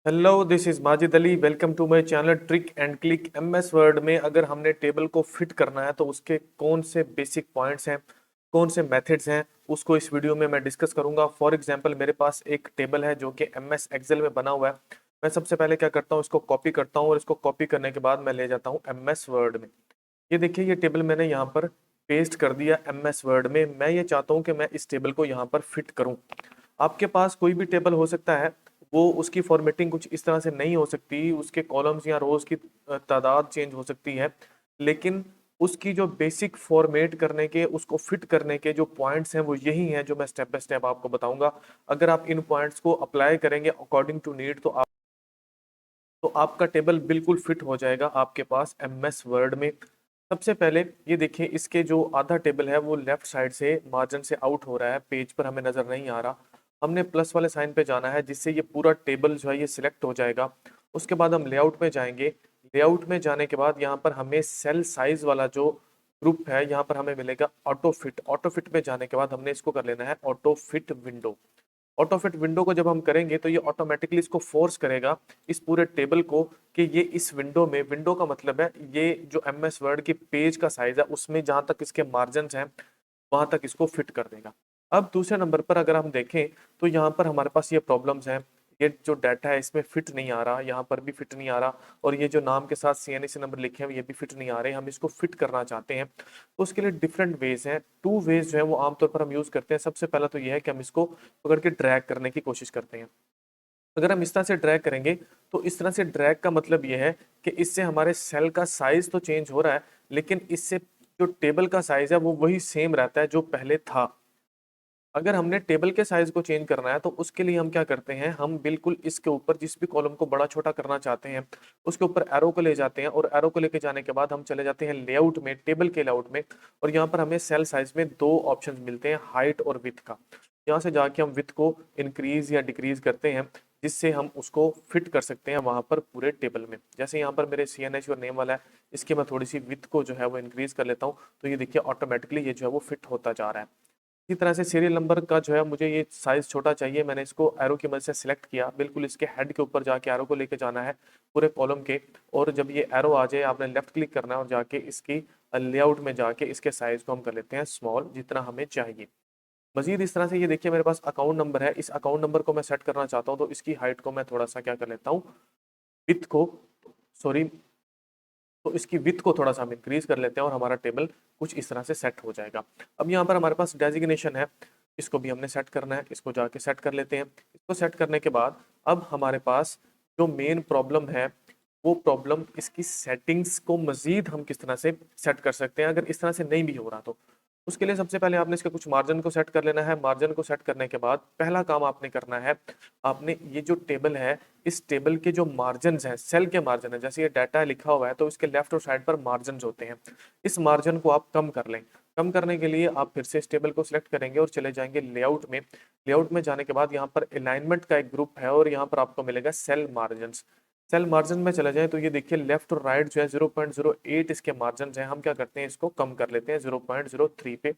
Hello, this is Majid Ali. Welcome to my channel trick and click. MS Word में अगर हमने table को fit करना है तो उसके कौन से बेसिक पॉइंट्स हैं, कौन से मेथड्स हैं, उसको इस वीडियो में मैं डिस्कस करूंगा। फॉर एग्जांपल, मेरे पास एक टेबल है जो कि एमएस एक्सेल में बना हुआ है। मैं सबसे पहले क्या करता हूँ, इसको कॉपी करता हूँ और इसको कॉपी करने के बाद मैं ले जाता हूँ एमएस वर्ड में। ये देखिए, ये टेबल मैंने यहाँ पर पेस्ट कर दिया एमएस वर्ड में। मैं ये चाहता हूँ कि मैं इस टेबल को यहाँ पर फिट करूँ। आपके पास कोई भी टेबल हो सकता है, वो उसकी फॉर्मेटिंग कुछ इस तरह से नहीं हो सकती, उसके कॉलम्स या रोज की तादाद चेंज हो सकती है, लेकिन उसकी जो बेसिक फॉर्मेट करने के, उसको फिट करने के जो पॉइंट्स हैं वो यही हैं जो मैं स्टेप बाय स्टेप आपको बताऊंगा। अगर आप इन पॉइंट्स को अप्लाई करेंगे अकॉर्डिंग टू नीड तो आपका टेबल बिल्कुल फिट हो जाएगा आपके पास एमएस वर्ड में। सबसे पहले ये देखिए, इसके जो आधा टेबल है वो लेफ्ट साइड से मार्जिन से आउट हो रहा है, पेज पर हमें नजर नहीं आ रहा। हमने प्लस वाले साइन पे जाना है जिससे ये पूरा टेबल जो है ये सिलेक्ट हो जाएगा। उसके बाद हम लेआउट में जाएंगे। लेआउट में जाने के बाद यहाँ पर हमें सेल साइज वाला जो ग्रुप है, यहाँ पर हमें मिलेगा ऑटो फिट। ऑटो फिट में जाने के बाद हमने इसको कर लेना है auto fit window. Auto fit window को जब हम करेंगे तो ये ऑटोमेटिकली इसको फोर्स करेगा इस पूरे टेबल को कि ये इस विंडो में, विंडो का मतलब है ये जो एमएस वर्ड की पेज का साइज है उसमें जहां तक इसके मार्जिन हैं वहां तक इसको फिट कर देगा। अब दूसरे नंबर पर अगर हम देखें तो यहाँ पर हमारे पास ये प्रॉब्लम्स हैं। ये जो डाटा है इसमें फिट नहीं आ रहा, यहाँ पर भी फिट नहीं आ रहा, और ये जो नाम के साथ सीएनसी नंबर लिखे हैं ये भी फिट नहीं आ रहे। हम इसको फिट करना चाहते हैं तो उसके लिए डिफरेंट वेज हैं। टू वेज जो है वो आमतौर पर हम यूज करते हैं। सबसे पहला तो ये है कि हम इसको पकड़ के ड्रैग करने की कोशिश करते हैं। अगर हम इस तरह से ड्रैग करेंगे तो इस तरह से ड्रैग का मतलब ये है कि इससे हमारे सेल का साइज तो चेंज हो रहा है, लेकिन इससे जो टेबल का साइज है वो वही सेम रहता है जो पहले था। अगर हमने टेबल के साइज को चेंज करना है तो उसके लिए हम क्या करते हैं, हम बिल्कुल इसके ऊपर जिस भी कॉलम को बड़ा छोटा करना चाहते हैं उसके ऊपर एरो को ले जाते हैं, और एरो को लेके जाने के बाद हम चले जाते हैं लेआउट में, टेबल के लेआउट में। और यहाँ पर हमें सेल साइज में दो ऑप्शंस मिलते हैं, हाइट और विथ का। यहाँ से जाके हम विथ को इंक्रीज या डिक्रीज करते हैं जिससे हम उसको फिट कर सकते हैं वहां पर पूरे टेबल में। जैसे यहाँ पर मेरे CNH और नेम वाला है, इसकी मैं थोड़ी सी विथ को जो है वो इंक्रीज कर लेता हूँ तो ये देखिए ऑटोमेटिकली ये जो है वो फिट होता जा रहा है। इसी तरह से सीरियल नंबर का जो है, मुझे ये साइज छोटा चाहिए, मैंने इसको एरो की मदद से सिलेक्ट किया। बिल्कुल इसके हेड के ऊपर जाके एरो को लेके जाना है पूरे कॉलम के, और जब ये एरो आ जाए आपने लेफ्ट क्लिक करना है और जाके इसकी लेआउट में जाके इसके साइज को हम कर लेते हैं स्मॉल, जितना हमें चाहिए। मजीद इस तरह से ये देखिए मेरे पास अकाउंट नंबर है, इस अकाउंट नंबर को मैं सेट करना चाहता हूँ तो इसकी हाइट को मैं थोड़ा सा क्या कर लेता हूँ, विथ को, सॉरी, तो इसकी विथ को थोड़ा सा हम इंक्रीज कर लेते हैं और हमारा टेबल कुछ इस तरह से सेट हो जाएगा। अब यहाँ पर हमारे पास डेजिग्नेशन है, इसको भी हमने सेट करना है, इसको जाके सेट कर लेते हैं। इसको सेट करने के बाद अब हमारे पास जो मेन प्रॉब्लम है वो प्रॉब्लम, इसकी सेटिंग्स को मजीद हम किस तरह से सेट कर सकते हैं अगर इस तरह से नहीं भी हो रहा तो। उसके लिए सबसे पहले आपने इसके कुछ मार्जिन को सेट कर लेना है। मार्जिन को सेट करने के बाद पहला काम आपने करना है, आपने ये जो टेबल है इस टेबल के जो मार्जिन हैं, सेल के मार्जिन है, जैसे ये डाटा लिखा हुआ है तो इसके लेफ्ट और साइड पर मार्जिन होते हैं, इस मार्जिन को आप कम कर लें। कम करने के लिए आप फिर से इस टेबल को सिलेक्ट करेंगे और चले जाएंगे लेआउट में। लेआउट में जाने के बाद यहाँ पर अलाइनमेंट का एक ग्रुप है और यहाँ पर आपको मिलेगा सेल मार्जिन। सेल मार्जिन में चला जाए तो ये देखिए लेफ्ट और राइट जो है 0.08 इसके मार्जिन हैं। हम क्या करते हैं, इसको कम कर लेते हैं 0.03 पे।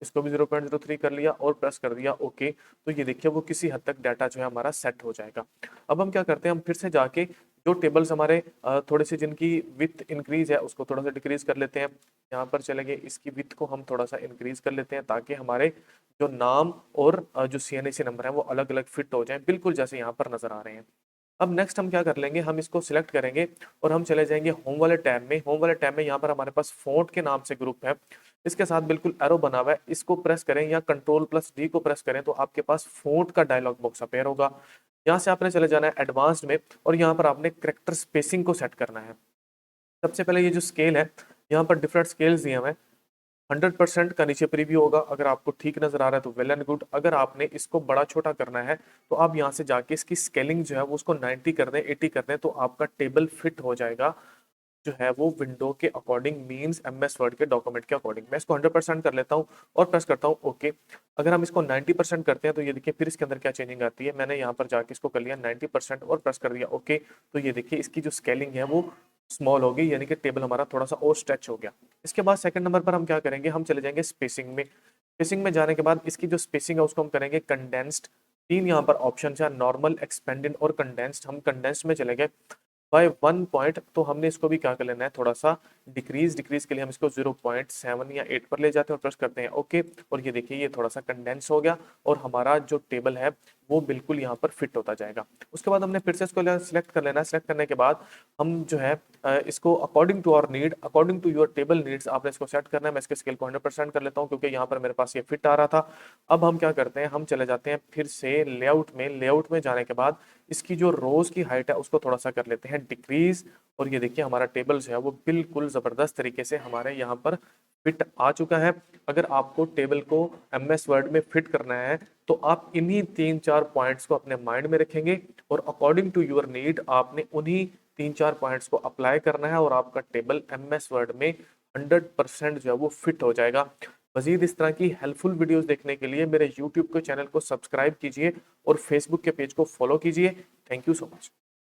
इसको भी 0.03 कर लिया और प्रेस कर दिया ओके। तो ये देखिए वो किसी हद तक डाटा जो है हमारा सेट हो जाएगा। अब हम क्या करते हैं, हम फिर से जाके जो टेबल्स हमारे थोड़े से जिनकी विथ इंक्रीज है उसको थोड़ा सा डिक्रीज कर लेते हैं। यहाँ पर चले गए, इसकी विथ को हम थोड़ा सा इंक्रीज कर लेते हैं ताकि हमारे जो नाम और जो CNC नंबर है वो अलग अलग फिट हो जाए, बिल्कुल जैसे यहाँ पर नजर आ रहे हैं। अब नेक्स्ट हम क्या कर लेंगे, हम इसको सिलेक्ट करेंगे और हम चले जाएंगे होम वाले टैब में। होम वाले टैब में यहाँ पर हमारे पास फॉन्ट के नाम से ग्रुप है, इसके साथ बिल्कुल एरो बना हुआ है, इसको प्रेस करें या कंट्रोल+D को प्रेस करें तो आपके पास फॉन्ट का डायलॉग बॉक्स अपेयर होगा। यहाँ से आपने चले जाना है एडवांस्ड में और यहाँ पर आपने करेक्टर स्पेसिंग को सेट करना है। सबसे पहले ये जो स्केल है, यहाँ पर डिफरेंट स्केल्स दिए हुए हैं। 100% का नीचे प्रीव्यू होगा, अगर आपको ठीक नजर आ रहा है तो वेल एंड गुड। अगर आपने इसको बड़ा छोटा करना है तो आप यहाँ से जाके इसकी स्केलिंग जो है वो उसको 90 कर दें, 80 कर दें, तो आपका टेबल फिट हो जाएगा जो है वो विंडो के अकॉर्डिंग, मींस एमएस वर्ड के डॉक्यूमेंट के अकॉर्डिंग। मैं इसको 100% कर लेता हूँ और प्रेस करता हूँ ओके। अगर हम इसको 90% करते हैं तो ये देखिए फिर इसके अंदर क्या चेंजिंग आती है। मैंने यहाँ पर जाके इसको कर लिया 90% और प्रेस कर दिया ओके। तो ये देखिए इसकी जो स्केलिंग है वो स्मॉल हो गई, यानी कि टेबल हमारा थोड़ा सा और स्ट्रेच हो गया। इसके बाद सेकंड नंबर पर हम क्या करेंगे, हम चले जाएंगे स्पेसिंग में। स्पेसिंग में जाने के बाद इसकी जो स्पेसिंग है उसको हम करेंगे कंडेंस्ड। तीन यहाँ पर ऑप्शन है, नॉर्मल, एक्सपेंडेड और कंडेंस्ड। हम कंडेंस्ड में चले गए बाय 1 पॉइंट, तो हमने इसको भी क्या कर लेना है, थोड़ा सा डिक्रीज के लिए हम इसको 0.7 या 8 पर ले जाते हैं और प्रेस करते हैं ओके। और ये देखिए ये थोड़ा सा कंडेंस हो गया और हमारा जो टेबल है वो बिल्कुल यहाँ पर फिट होता जाएगा। उसके बाद हमने फिर से इसको सिलेक्ट कर लेना है। सिलेक्ट करने के बाद हम जो है इसको according to our need, according to your table needs आपने इसको सेट करना है। मैं इसके स्केल को 100% कर लेता हूँ क्योंकि यहाँ पर मेरे पास ये फिट आ रहा था। अब हम क्या करते हैं, हम चले जाते हैं फिर से लेआउट में जाने के बाद इसकी जो रोज की हाइट है उसको थोड़ा सा कर लेते हैं डिक्रीज। और ये देखिए हमारा टेबल जो है वो बिल्कुल जबरदस्त तरीके से हमारे यहाँ पर फिट आ चुका है। अगर आपको टेबल को एमएस वर्ड में फिट करना है तो आप इन्हीं 3-4 पॉइंट्स को अपने माइंड में रखेंगे और अकॉर्डिंग टू योर नीड आपने उन्हीं 3-4 पॉइंट्स को अप्लाई करना है और आपका टेबल एमएस वर्ड में 100% जो है वो फिट हो जाएगा। मजीद इस तरह की हेल्पफुल वीडियोस देखने के लिए मेरे यूट्यूब के चैनल को सब्सक्राइब कीजिए और फेसबुक के पेज को फॉलो कीजिए। Thank you so much.